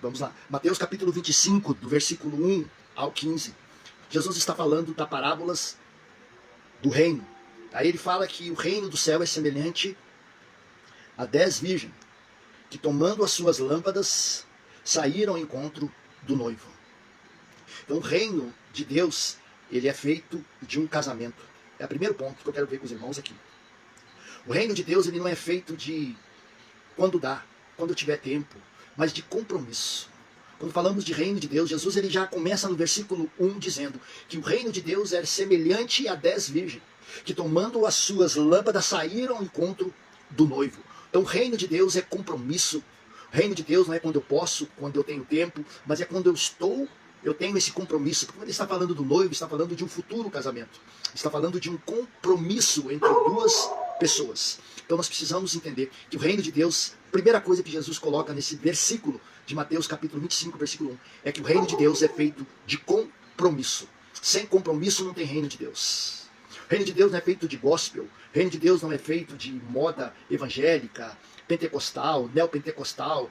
Vamos lá. Mateus capítulo 25, do versículo 1 ao 15. Jesus está falando das parábolas do reino. Aí ele fala que o reino do céu é semelhante a 10 virgens, que tomando as suas lâmpadas, saíram ao encontro do noivo. Então o reino de Deus, ele é feito de um casamento. É o primeiro ponto que eu quero ver com os irmãos aqui. O reino de Deus, ele não é feito de quando dá, quando eu tiver tempo, mas de compromisso. Quando falamos de reino de Deus, Jesus ele já começa no versículo 1 dizendo que o reino de Deus é semelhante a 10 virgens, que tomando as suas lâmpadas saíram ao encontro do noivo. Então o reino de Deus é compromisso. O reino de Deus não é quando eu posso, quando eu tenho tempo, mas é quando eu tenho esse compromisso. Porque quando ele está falando do noivo, está falando de um futuro casamento. Está falando de um compromisso entre duas pessoas. Então nós precisamos entender que o reino de Deus, a primeira coisa que Jesus coloca nesse versículo de Mateus capítulo 25, versículo 1, é que o reino de Deus é feito de compromisso. Sem compromisso não tem reino de Deus. O reino de Deus não é feito de gospel. O reino de Deus não é feito de moda evangélica, pentecostal, neopentecostal,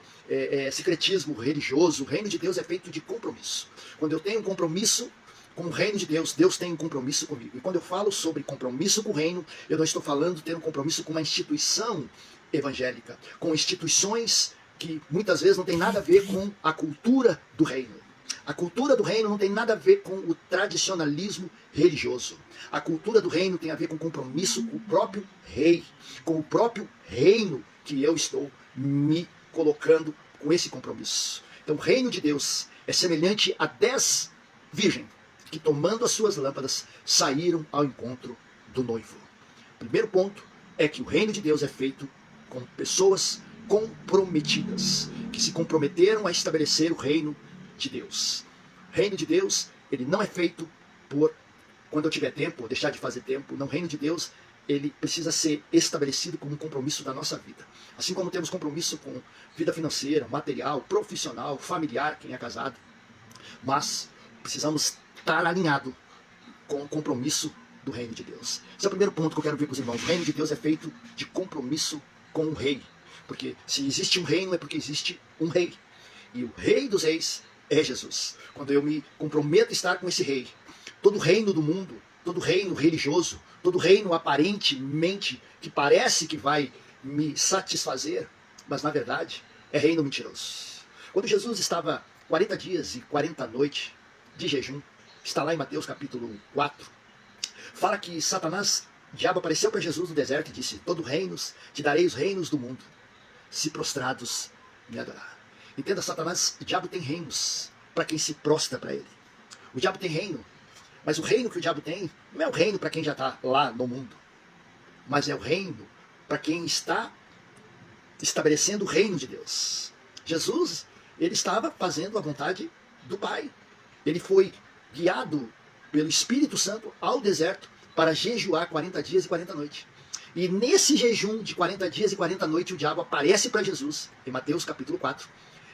secretismo religioso. O reino de Deus é feito de compromisso. Quando eu tenho um compromisso com o reino de Deus, Deus tem um compromisso comigo. E quando eu falo sobre compromisso com o reino, eu não estou falando de ter um compromisso com uma instituição evangélica, com instituições que muitas vezes não tem nada a ver com a cultura do reino. A cultura do reino não tem nada a ver com o tradicionalismo religioso. A cultura do reino tem a ver com compromisso com o próprio rei, com o próprio reino que eu estou me colocando com esse compromisso. Então o reino de Deus é semelhante a 10 virgens que tomando as suas lâmpadas saíram ao encontro do noivo. O primeiro ponto é que o reino de Deus é feito com pessoas comprometidas, que se comprometeram a estabelecer o reino de Deus. O reino de Deus, ele não é feito por quando eu tiver tempo, ou deixar de fazer tempo. Não, o reino de Deus, ele precisa ser estabelecido como um compromisso da nossa vida. Assim como temos compromisso com vida financeira, material, profissional, familiar, quem é casado. Mas precisamos estar alinhado com o compromisso do reino de Deus. Esse é o primeiro ponto que eu quero ver com os irmãos. O reino de Deus é feito de compromisso com o rei. Porque se existe um reino é porque existe um rei. E o rei dos reis é Jesus. Quando eu me comprometo a estar com esse rei, todo reino do mundo, todo reino religioso, todo reino aparentemente que parece que vai me satisfazer, mas na verdade é reino mentiroso. Quando Jesus estava 40 dias e 40 noites de jejum, está lá em Mateus capítulo 4, fala que Satanás, o diabo, apareceu para Jesus no deserto e disse: todo reinos, te darei os reinos do mundo, se prostrados me adorar. Entenda, Satanás, o diabo tem reinos para quem se prostra para ele. O diabo tem reino, mas o reino que o diabo tem não é o reino para quem já está lá no mundo, mas é o reino para quem está estabelecendo o reino de Deus. Jesus, ele estava fazendo a vontade do Pai. Ele foi guiado pelo Espírito Santo ao deserto para jejuar 40 dias e 40 noites. E nesse jejum de 40 dias e 40 noites, o diabo aparece para Jesus, em Mateus capítulo 4,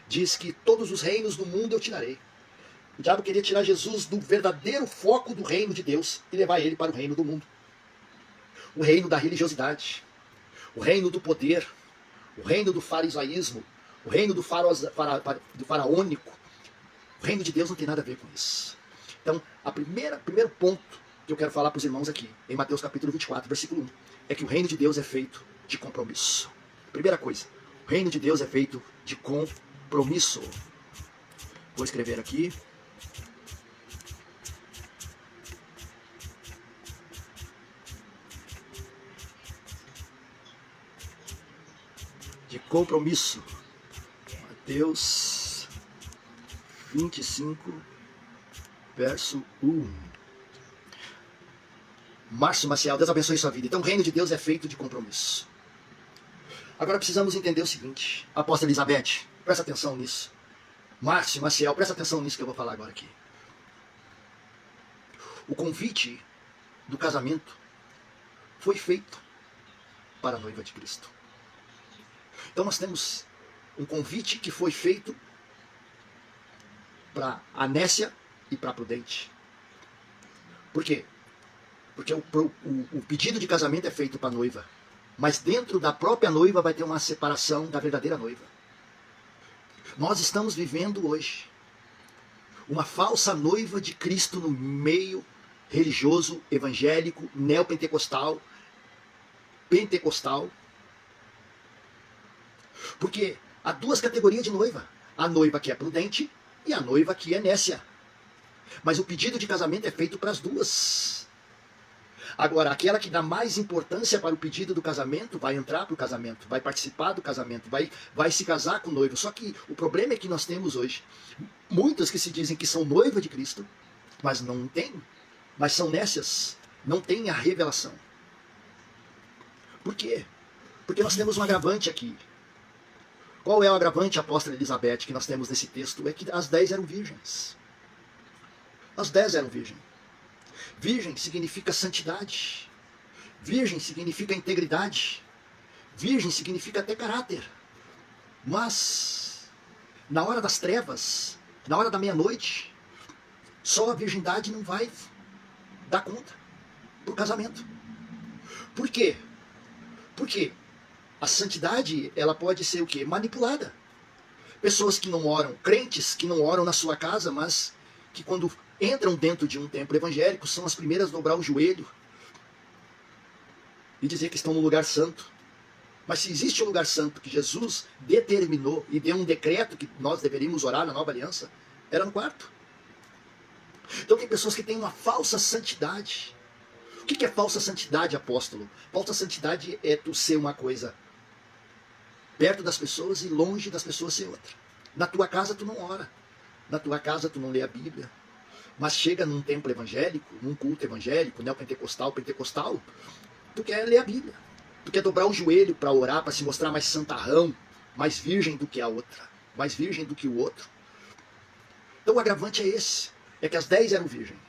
diz que todos os reinos do mundo eu tirarei. O diabo queria tirar Jesus do verdadeiro foco do reino de Deus e levar ele para o reino do mundo. O reino da religiosidade, o reino do poder, o reino do farisaísmo, o reino do faraônico. O reino de Deus não tem nada a ver com isso. Então, primeiro ponto que eu quero falar para os irmãos aqui, em Mateus capítulo 24, versículo 1, é que o reino de Deus é feito de compromisso. Primeira coisa, o reino de Deus é feito de compromisso. Vou escrever aqui. De compromisso. Mateus 25, verso 1. Márcio Maciel, Deus abençoe sua vida. Então o reino de Deus é feito de compromisso. Agora precisamos entender o seguinte. Apóstola Elizabeth, presta atenção nisso. Márcio Maciel, presta atenção nisso que eu vou falar agora aqui. O convite do casamento foi feito para a noiva de Cristo. Então nós temos um convite que foi feito para a Nécia e para a Prudente. Por quê? Porque o pedido de casamento é feito para a noiva, mas dentro da própria noiva vai ter uma separação da verdadeira noiva. Nós estamos vivendo hoje uma falsa noiva de Cristo no meio religioso, evangélico, neopentecostal, pentecostal. Porque há duas categorias de noiva. A noiva que é prudente e a noiva que é nécia. Mas o pedido de casamento é feito para as duas. Agora, aquela que dá mais importância para o pedido do casamento vai entrar para o casamento, vai participar do casamento, vai se casar com o noivo. Só que o problema é que nós temos hoje muitas que se dizem que são noiva de Cristo, mas não têm, mas são nécias, não têm a revelação. Por quê? Porque nós temos um agravante aqui. Qual é o agravante, apóstola Elizabeth, que nós temos nesse texto? É que as 10 eram virgens. As 10 eram virgens. Virgem significa santidade. Virgem significa integridade. Virgem significa até caráter. Mas, na hora das trevas, na hora da meia-noite, só a virgindade não vai dar conta para o casamento. Por quê? Porque a santidade, ela pode ser o quê? Manipulada. Pessoas que não oram, crentes que não oram na sua casa, mas que quando entram dentro de um templo evangélico são as primeiras a dobrar o joelho e dizer que estão no lugar santo. Mas se existe um lugar santo que Jesus determinou e deu um decreto que nós deveríamos orar na nova aliança, era no quarto. Então tem pessoas que têm uma falsa santidade. O que é falsa santidade, apóstolo? Falsa santidade é tu ser uma coisa perto das pessoas e longe das pessoas ser outra. Na tua casa tu não ora. Na tua casa tu não lê a Bíblia. Mas chega num templo evangélico, num culto evangélico, neopentecostal, pentecostal, tu quer ler a Bíblia. Tu quer dobrar o joelho para orar, para se mostrar mais santarrão, mais virgem do que a outra, mais virgem do que o outro. Então o agravante é esse, é que as 10 eram virgens.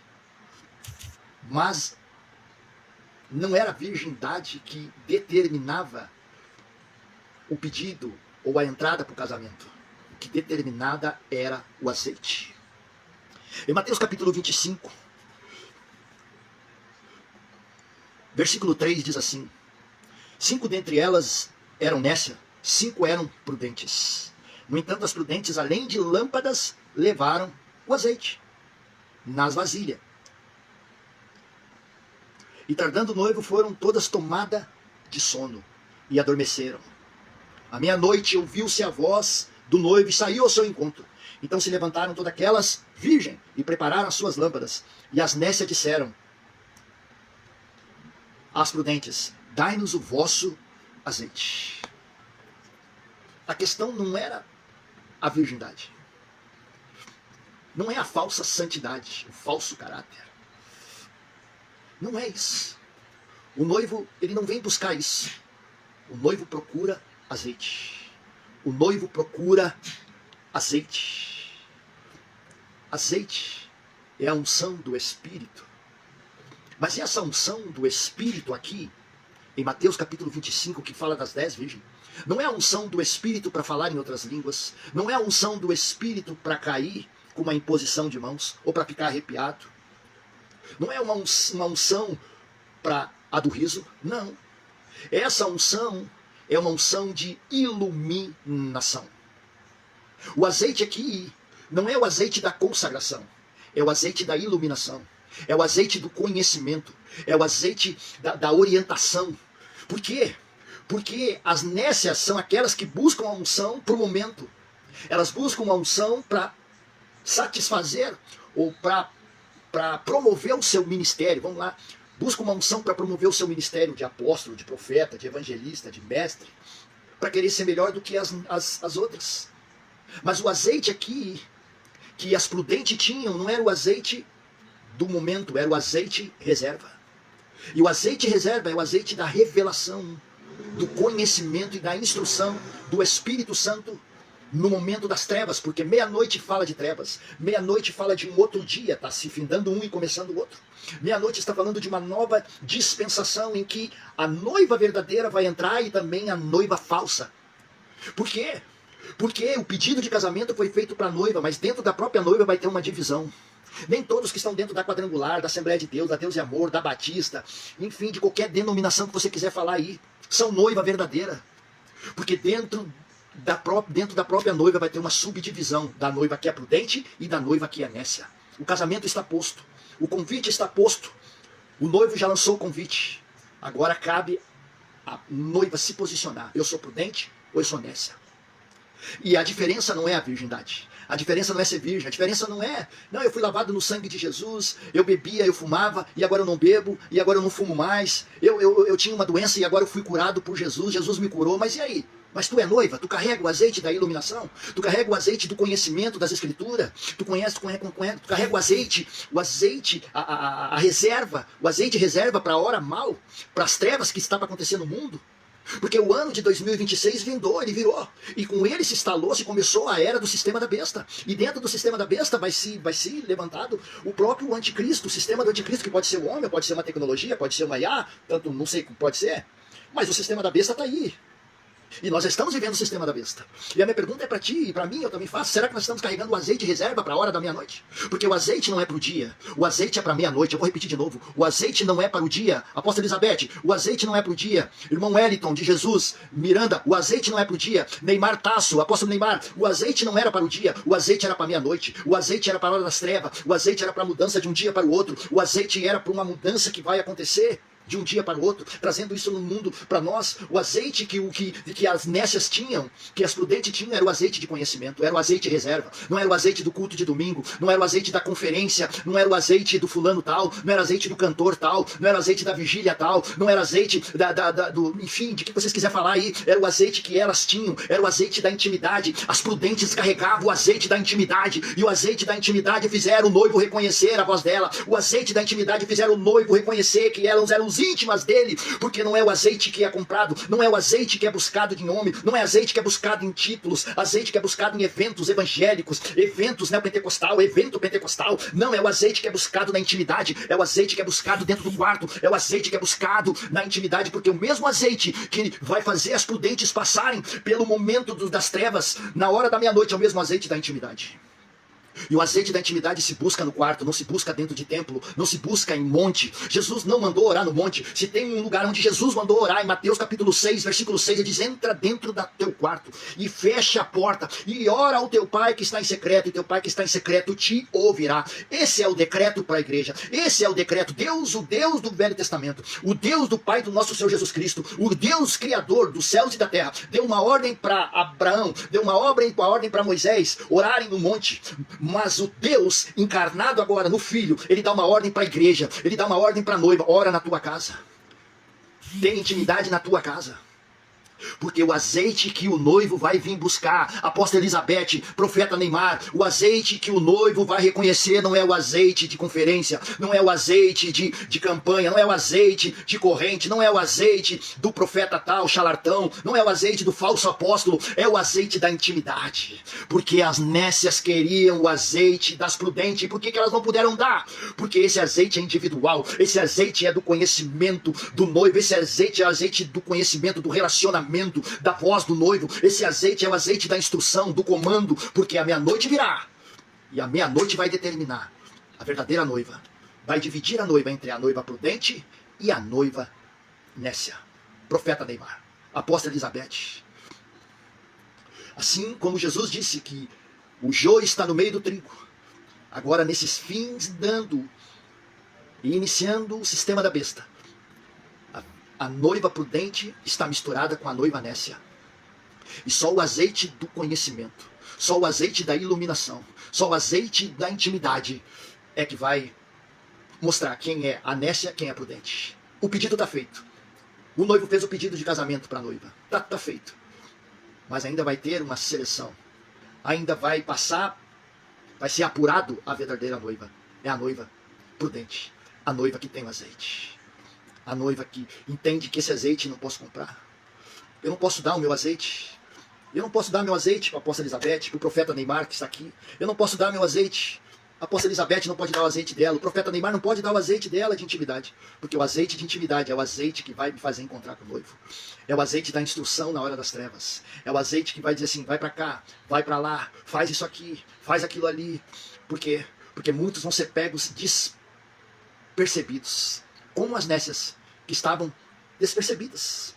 Mas não era a virgindade que determinava o pedido ou a entrada para o casamento. O que determinada era o azeite. Em Mateus capítulo 25, versículo 3 diz assim: 5 dentre elas eram nécias, 5 eram prudentes. No entanto, as prudentes, além de lâmpadas, levaram o azeite nas vasilhas. E tardando o noivo, foram todas tomadas de sono e adormeceram. À meia-noite ouviu-se a voz do noivo e saiu ao seu encontro. Então se levantaram todas aquelas virgens e prepararam as suas lâmpadas. E as nécias disseram às prudentes: dai-nos o vosso azeite. A questão não era a virgindade. Não é a falsa santidade, o falso caráter. Não é isso. O noivo, ele não vem buscar isso. O noivo procura azeite. O noivo procura azeite. Azeite é a unção do Espírito. Mas essa unção do Espírito aqui, em Mateus capítulo 25, que fala das 10 virgens, não é a unção do Espírito para falar em outras línguas, não é a unção do Espírito para cair com uma imposição de mãos, ou para ficar arrepiado. Não é uma unção para a do riso, não. Essa unção é uma unção de iluminação. O azeite aqui não é o azeite da consagração, é o azeite da iluminação, é o azeite do conhecimento, é o azeite da orientação. Por quê? Porque as nécias são aquelas que buscam a unção para o momento. Elas buscam uma unção para satisfazer ou para promover o seu ministério. Vamos lá. Busca uma unção para promover o seu ministério de apóstolo, de profeta, de evangelista, de mestre, para querer ser melhor do que as outras. Mas o azeite aqui, que as prudentes tinham, não era o azeite do momento, era o azeite reserva. E o azeite reserva é o azeite da revelação, do conhecimento e da instrução do Espírito Santo no momento das trevas, porque meia-noite fala de trevas, meia-noite fala de um outro dia, está se findando um e começando o outro. Meia-noite está falando de uma nova dispensação em que a noiva verdadeira vai entrar e também a noiva falsa. Por quê? Porque o pedido de casamento foi feito para a noiva, mas dentro da própria noiva vai ter uma divisão. Nem todos que estão dentro da quadrangular, da Assembleia de Deus, da Deus e Amor, da Batista, enfim, de qualquer denominação que você quiser falar aí, são noiva verdadeira. Porque dentro dentro da própria noiva vai ter uma subdivisão da noiva que é prudente e da noiva que é nécia. O casamento está posto, o convite está posto, o noivo já lançou o convite. Agora cabe a noiva se posicionar. Eu sou prudente ou eu sou nécia? E a diferença não é a virgindade. A diferença não é ser virgem. A diferença não é, não, eu fui lavado no sangue de Jesus, eu bebia, eu fumava, e agora eu não bebo, e agora eu não fumo mais. Eu tinha uma doença e agora eu fui curado por Jesus, Jesus me curou, mas e aí? Mas tu é noiva, tu carrega o azeite da iluminação, tu carrega o azeite do conhecimento das escrituras, tu carrega o azeite, a reserva, o azeite reserva para a hora mal, para as trevas que está para acontecer no mundo. Porque o ano de 2026 vindou, ele virou. E com ele se instalou, se começou a era do sistema da besta. E dentro do sistema da besta vai se levantado o próprio anticristo, o sistema do anticristo, que pode ser um homem, pode ser uma tecnologia, pode ser uma IA, tanto não sei como pode ser. Mas o sistema da besta está aí. E nós estamos vivendo o sistema da besta. E a minha pergunta é para ti e para mim, eu também faço. Será que nós estamos carregando o azeite reserva para a hora da meia-noite? Porque o azeite não é para o dia. O azeite é para a meia-noite. Eu vou repetir de novo. O azeite não é para o dia. Apóstola Elizabeth, o azeite não é para o dia. Irmão Wellington, de Jesus, Miranda, o azeite não é para o dia. Neymar Tasso, apóstolo Neymar, o azeite não era para o dia. O azeite era para a meia-noite. O azeite era para a hora das trevas. O azeite era para a mudança de um dia para o outro. O azeite era para uma mudança que vai acontecer de um dia para o outro, trazendo isso no mundo para nós. O azeite que as nécias tinham, que as prudentes tinham, era o azeite de conhecimento, era o azeite reserva. Não era o azeite do culto de domingo, não era o azeite da conferência, não era o azeite do fulano tal, não era o azeite do cantor tal, não era o azeite da vigília tal, não era o azeite enfim, de que vocês quiserem falar aí, era o azeite que elas tinham, era o azeite da intimidade. As prudentes carregavam o azeite da intimidade, e o azeite da intimidade fizeram o noivo reconhecer a voz dela, o azeite da intimidade fizeram o noivo reconhecer que elas eram íntimas dele, porque não é o azeite que é comprado, não é o azeite que é buscado em homem, não é azeite que é buscado em títulos, azeite que é buscado em eventos evangélicos, eventos neopentecostal, evento pentecostal. Não é o azeite que é buscado na intimidade, é o azeite que é buscado dentro do quarto, é o azeite que é buscado na intimidade, porque o mesmo azeite que vai fazer as prudentes passarem pelo momento das trevas na hora da meia-noite é o mesmo azeite da intimidade. E o azeite da intimidade se busca no quarto, não se busca dentro de templo, não se busca em monte. Jesus não mandou orar no monte. Se tem um lugar onde Jesus mandou orar, em Mateus capítulo 6, versículo 6, ele diz: entra dentro do teu quarto e fecha a porta e ora ao teu pai que está em secreto, e teu pai que está em secreto te ouvirá. Esse é o decreto para a igreja. Esse é o decreto. Deus, o Deus do Velho Testamento, o Deus do Pai do nosso Senhor Jesus Cristo, o Deus criador dos céus e da terra, deu uma ordem para Abraão, deu uma ordem para Moisés orarem no monte. Mas o Deus encarnado agora no Filho, ele dá uma ordem para a igreja, ele dá uma ordem para a noiva: ora na tua casa, tem intimidade na tua casa. Porque o azeite que o noivo vai vir buscar, apóstola Elizabeth, profeta Neymar, o azeite que o noivo vai reconhecer não é o azeite de conferência, não é o azeite de campanha, não é o azeite de corrente, não é o azeite do profeta tal, charlatão, não é o azeite do falso apóstolo, é o azeite da intimidade. Porque as nécias queriam o azeite das prudentes. Por que elas não puderam dar? Porque esse azeite é individual, esse azeite é do conhecimento do noivo, esse azeite é o azeite do conhecimento, do relacionamento, da voz do noivo. Esse azeite é o azeite da instrução, do comando, porque a meia-noite virá, e a meia-noite vai determinar a verdadeira noiva, vai dividir a noiva entre a noiva prudente e a noiva nécia. Profeta Neymar, apóstola Elizabeth. Assim como Jesus disse que o joio está no meio do trigo, agora nesses fins dando e iniciando o sistema da besta, a noiva prudente está misturada com a noiva nécia. E só o azeite do conhecimento, só o azeite da iluminação, só o azeite da intimidade é que vai mostrar quem é a nécia, quem é a prudente. O pedido está feito. O noivo fez o pedido de casamento para a noiva. Tá feito. Mas ainda vai ter uma seleção. Ainda vai passar, vai ser apurado a verdadeira noiva. É a noiva prudente. A noiva que tem o azeite. A noiva que entende que esse azeite não posso comprar. Eu não posso dar o meu azeite. Eu não posso dar meu azeite para a apóstola Elizabeth, para o profeta Neymar que está aqui. Eu não posso dar meu azeite. A apóstola Elizabeth não pode dar o azeite dela. O profeta Neymar não pode dar o azeite dela de intimidade. Porque o azeite de intimidade é o azeite que vai me fazer encontrar com o noivo. É o azeite da instrução na hora das trevas. É o azeite que vai dizer assim: vai para cá, vai para lá, faz isso aqui, faz aquilo ali. Por quê? Porque muitos vão ser pegos despercebidos. Como as nécias que estavam despercebidas.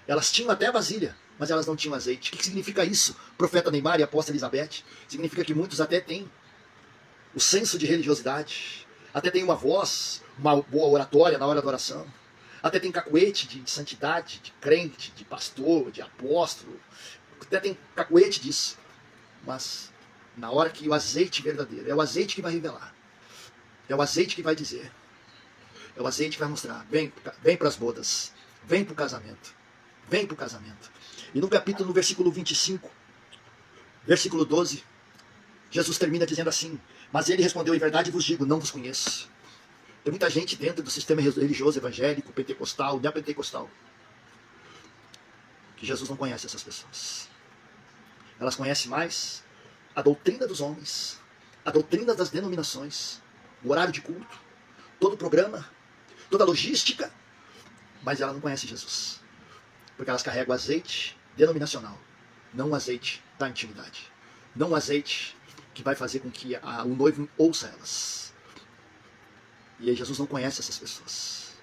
Elas tinham até vasilha, mas elas não tinham azeite. O que significa isso? Profeta Neymar e apóstola Elizabeth. Significa que muitos até têm o senso de religiosidade, até têm uma voz, uma boa oratória na hora da oração, até tem cacuete de santidade, de crente, de pastor, de apóstolo, até tem cacuete disso. Mas na hora que o azeite verdadeiro, é o azeite que vai revelar, é o azeite que vai dizer, é o azeite que vai mostrar, vem para as bodas, vem para o casamento, vem para o casamento. E no capítulo, no versículo 25, versículo 12, Jesus termina dizendo assim: mas ele respondeu, em verdade vos digo, não vos conheço. Tem muita gente dentro do sistema religioso, evangélico, pentecostal, neopentecostal, que Jesus não conhece essas pessoas. Elas conhecem mais a doutrina dos homens, a doutrina das denominações, o horário de culto, todo o programa, toda a logística, mas ela não conhece Jesus. Porque elas carregam o azeite denominacional, não o azeite da intimidade. Não o azeite que vai fazer com que o noivo ouça elas. E aí Jesus não conhece essas pessoas.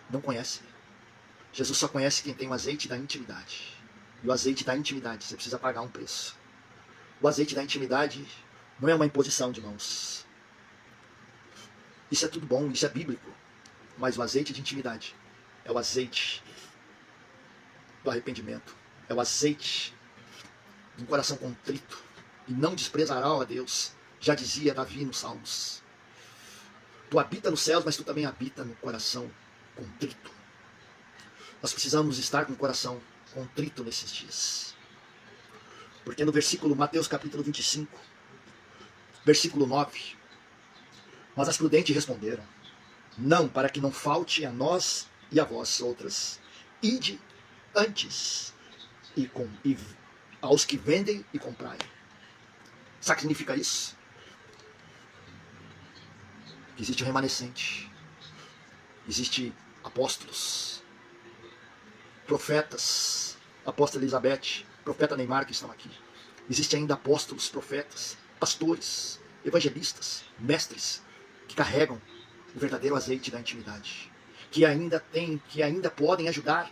Não conhece. Jesus só conhece quem tem o azeite da intimidade. E o azeite da intimidade, você precisa pagar um preço. O azeite da intimidade não é uma imposição de mãos. Isso é tudo bom, isso é bíblico. Mas o azeite de intimidade é o azeite do arrependimento. É o azeite de um coração contrito. E não desprezará a Deus. Já dizia Davi nos Salmos. Tu habita nos céus, mas tu também habita no coração contrito. Nós precisamos estar com o coração contrito nesses dias. Porque no versículo, Mateus capítulo 25, versículo 9, mas as prudentes responderam: não, para que não falte a nós e a vós outras. Ide antes e aos que vendem e comprai. Sabe o que significa isso? Que existe um remanescente. Existe apóstolos, profetas, apóstola Elizabeth, profeta Neymar que estão aqui. Existe ainda apóstolos, profetas, pastores, evangelistas, mestres, que carregam o verdadeiro azeite da intimidade, que ainda podem ajudar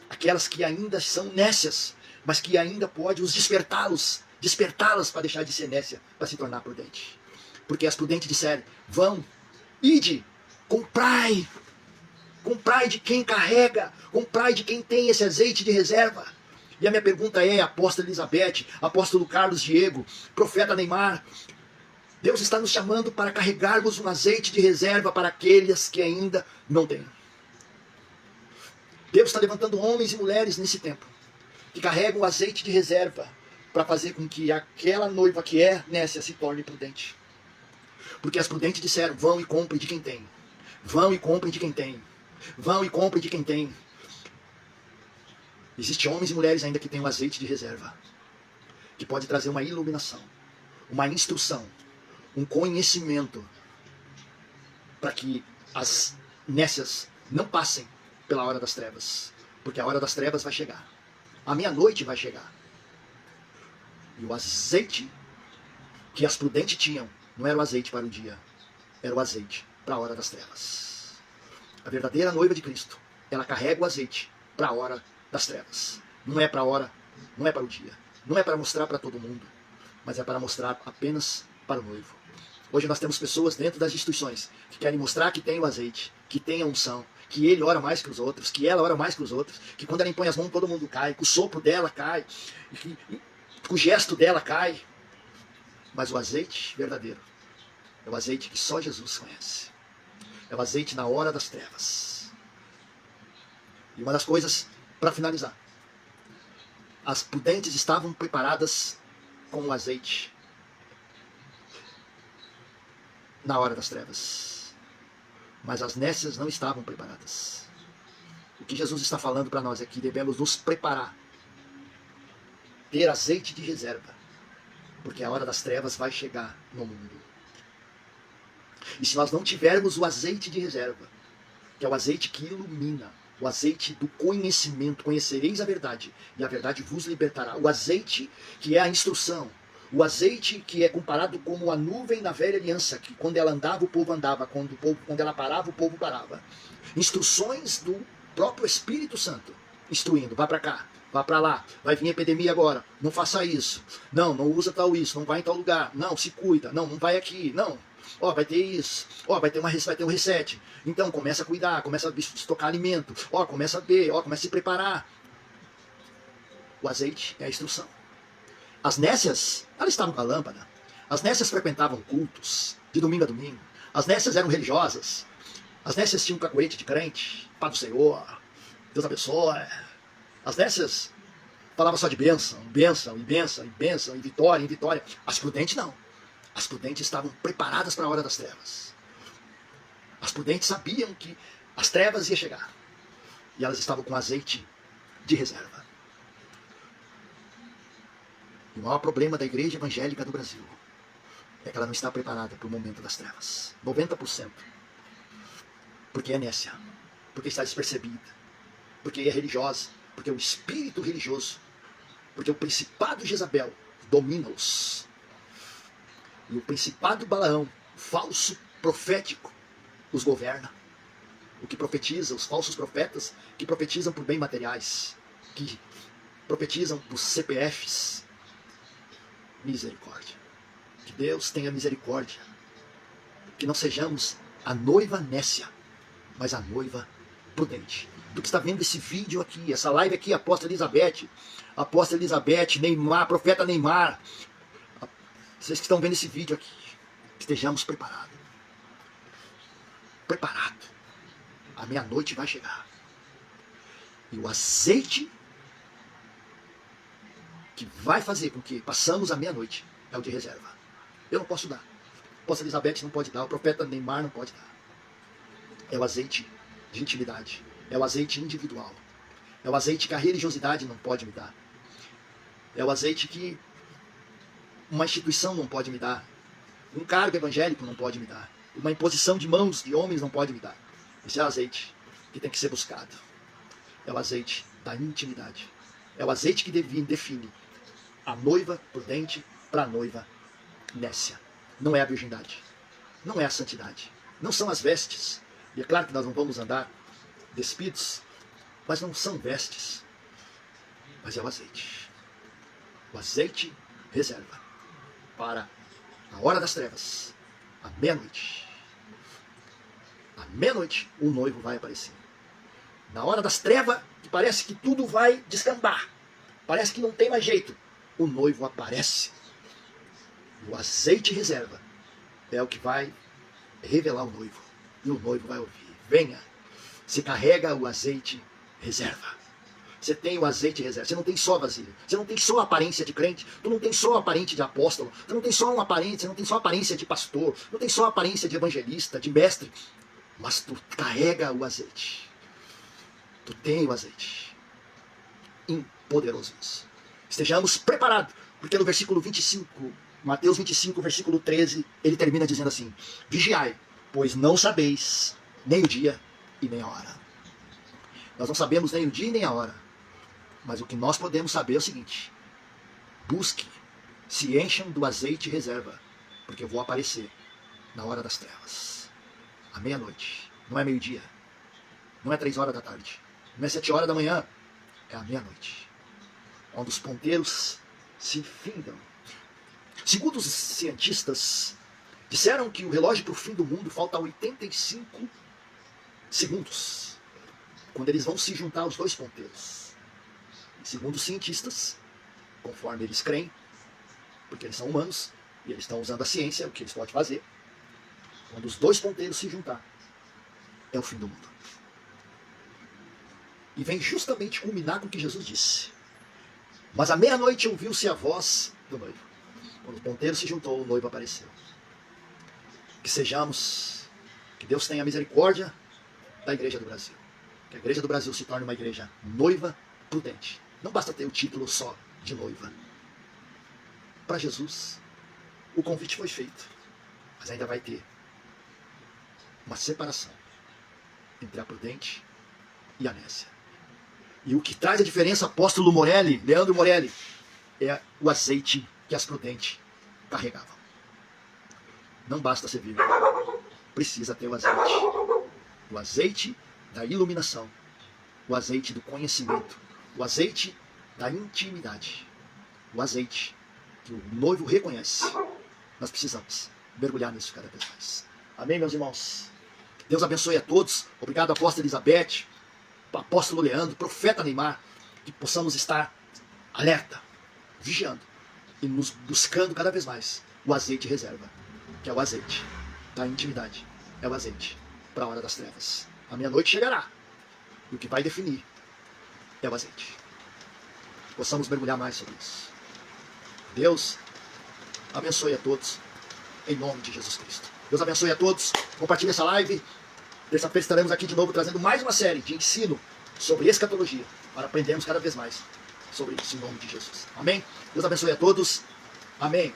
aquelas que ainda são nécias, mas que ainda pode os despertá-las para deixar de ser nécia, para se tornar prudente. Porque as prudentes disseram: vão, ide, comprai de quem carrega, comprai de quem tem esse azeite de reserva. E a minha pergunta é, apóstola Elizabeth, apóstolo Carlos Diego, profeta Neymar, Deus está nos chamando para carregarmos um azeite de reserva para aqueles que ainda não têm. Deus está levantando homens e mulheres nesse tempo, que carregam o azeite de reserva para fazer com que aquela noiva que é nécia se torne prudente. Porque as prudentes disseram: vão e comprem de quem tem. Vão e comprem de quem tem. Vão e comprem de quem tem. Existem homens e mulheres ainda que têm o azeite de reserva, que pode trazer uma iluminação, uma instrução, um conhecimento, para que as nécias não passem pela hora das trevas. Porque a hora das trevas vai chegar. A meia-noite vai chegar. E o azeite que as prudentes tinham não era o azeite para o dia, era o azeite para a hora das trevas. A verdadeira noiva de Cristo, ela carrega o azeite para a hora das trevas. Não é para a hora, não é para o dia. Não é para mostrar para todo mundo, mas é para mostrar apenas para o noivo. Hoje nós temos pessoas dentro das instituições que querem mostrar que tem o azeite, que tem a unção, que ele ora mais que os outros, que ela ora mais que os outros, que quando ela impõe as mãos todo mundo cai, que o sopro dela cai, que o gesto dela cai. Mas o azeite verdadeiro é o azeite que só Jesus conhece. É o azeite na hora das trevas. E uma das coisas, para finalizar, as prudentes estavam preparadas com o azeite na hora das trevas. Mas as nécias não estavam preparadas. O que Jesus está falando para nós é que devemos nos preparar, ter azeite de reserva, porque a hora das trevas vai chegar no mundo. E se nós não tivermos o azeite de reserva, que é o azeite que ilumina, o azeite do conhecimento, conhecereis a verdade, e a verdade vos libertará. O azeite que é a instrução, o azeite que é comparado como a nuvem na velha aliança, que quando ela andava, o povo andava, quando ela parava, o povo parava. Instruções do próprio Espírito Santo, instruindo, vá para cá, vá para lá, vai vir epidemia agora, não faça isso, não usa tal isso, não vai em tal lugar, não, se cuida, não vai aqui, não, ó, vai ter isso, ó, vai ter um reset, então começa a cuidar, começa a estocar alimento, ó, começa a ver, ó, começa a se preparar. O azeite é a instrução. As nécias, elas estavam com a lâmpada, as nécias frequentavam cultos, de domingo a domingo, as nécias eram religiosas, as nécias tinham um cacuete de crente, Pai do Senhor, Deus abençoe. As nécias falavam só de bênção, bênção, e bênção, e bênção, e vitória, em vitória. As prudentes não. As prudentes estavam preparadas para a hora das trevas. As prudentes sabiam que as trevas iam chegar. E elas estavam com azeite de reserva. E o maior problema da igreja evangélica do Brasil é que ela não está preparada para o momento das trevas. 90%. Porque é nécia. Porque está despercebida. Porque é religiosa, porque o espírito religioso, porque o principado Jezabel domina-os. E o principado Balaão, falso profético, os governa. O que profetiza, os falsos profetas, que profetizam por bem materiais, que profetizam por CPFs. Misericórdia. Que Deus tenha misericórdia. Que não sejamos a noiva nécia, mas a noiva prudente. Do que está vendo esse vídeo aqui, essa live aqui, apóstola Elizabeth, Neymar, profeta Neymar, vocês que estão vendo esse vídeo aqui, estejamos preparados. Preparado. A meia-noite vai chegar. E o azeite que vai fazer com que passamos a meia-noite é o de reserva. Eu não posso dar. A apóstola Elizabeth não pode dar, o profeta Neymar não pode dar. É o azeite de intimidade. É o azeite individual. É o azeite que a religiosidade não pode me dar. É o azeite que uma instituição não pode me dar. Um cargo evangélico não pode me dar. Uma imposição de mãos de homens não pode me dar. Esse é o azeite que tem que ser buscado. É o azeite da intimidade. É o azeite que define a noiva prudente para a noiva nécia. Não é a virgindade. Não é a santidade. Não são as vestes. E é claro que nós não vamos andar despidos, mas não são vestes, mas é o azeite. O azeite reserva para a hora das trevas, à meia-noite. À meia-noite o noivo vai aparecer. Na hora das trevas, que parece que tudo vai descambar, parece que não tem mais jeito, o noivo aparece. O azeite reserva é o que vai revelar o noivo, e o noivo vai ouvir: venha. Você carrega o azeite reserva. Você tem o azeite reserva. Você não tem só vasilha. Você não tem só a aparência de crente. Tu não tem só a aparência de apóstolo. Tu não tem só uma aparência. Você não tem só a aparência de pastor. Não tem só a aparência de evangelista, de mestre. Mas tu carrega o azeite. Tu tem o azeite. Poderoso isso. Estejamos preparados. Porque no versículo 25, Mateus 25, versículo 13, ele termina dizendo assim: vigiai, pois não sabeis nem o dia e nem a hora. Nós não sabemos nem o dia e nem a hora. Mas o que nós podemos saber é o seguinte: busque, se encham do azeite reserva, porque eu vou aparecer na hora das trevas, à meia-noite. Não é meio-dia, não é 3 horas da tarde, não é 7 horas da manhã, é à meia-noite, onde os ponteiros se findam. Segundo os cientistas, disseram que o relógio para o fim do mundo falta 85 segundos, quando eles vão se juntar os dois ponteiros. E segundo os cientistas, conforme eles creem, porque eles são humanos e eles estão usando a ciência, o que eles podem fazer, quando os dois ponteiros se juntar, é o fim do mundo. E vem justamente culminar com o que Jesus disse: mas à meia-noite ouviu-se a voz do noivo. Quando o ponteiro se juntou, o noivo apareceu. Que sejamos, que Deus tenha misericórdia da Igreja do Brasil. Que a Igreja do Brasil se torne uma igreja noiva prudente. Não basta ter o título só de noiva. Para Jesus, o convite foi feito, mas ainda vai ter uma separação entre a prudente e a nécia. E o que traz a diferença, apóstolo Morelli, Leandro Morelli, é o azeite que as prudentes carregavam. Não basta ser vivo, precisa ter o azeite. O azeite da iluminação, o azeite do conhecimento, o azeite da intimidade, o azeite que o noivo reconhece. Nós precisamos mergulhar nisso cada vez mais. Amém, meus irmãos? Deus abençoe a todos. Obrigado, apóstola Elizabeth, apóstolo Leandro, profeta Neymar, que possamos estar alerta, vigiando e nos buscando cada vez mais o azeite reserva, que é o azeite da intimidade, é o azeite para a hora das trevas. A meia-noite chegará e o que vai definir é o azeite. Possamos mergulhar mais sobre isso. Deus abençoe a todos, em nome de Jesus Cristo. Deus abençoe a todos. Compartilhe essa live. Terça-feira estaremos aqui de novo trazendo mais uma série de ensino sobre escatologia, para aprendermos cada vez mais sobre isso em nome de Jesus. Amém? Deus abençoe a todos. Amém.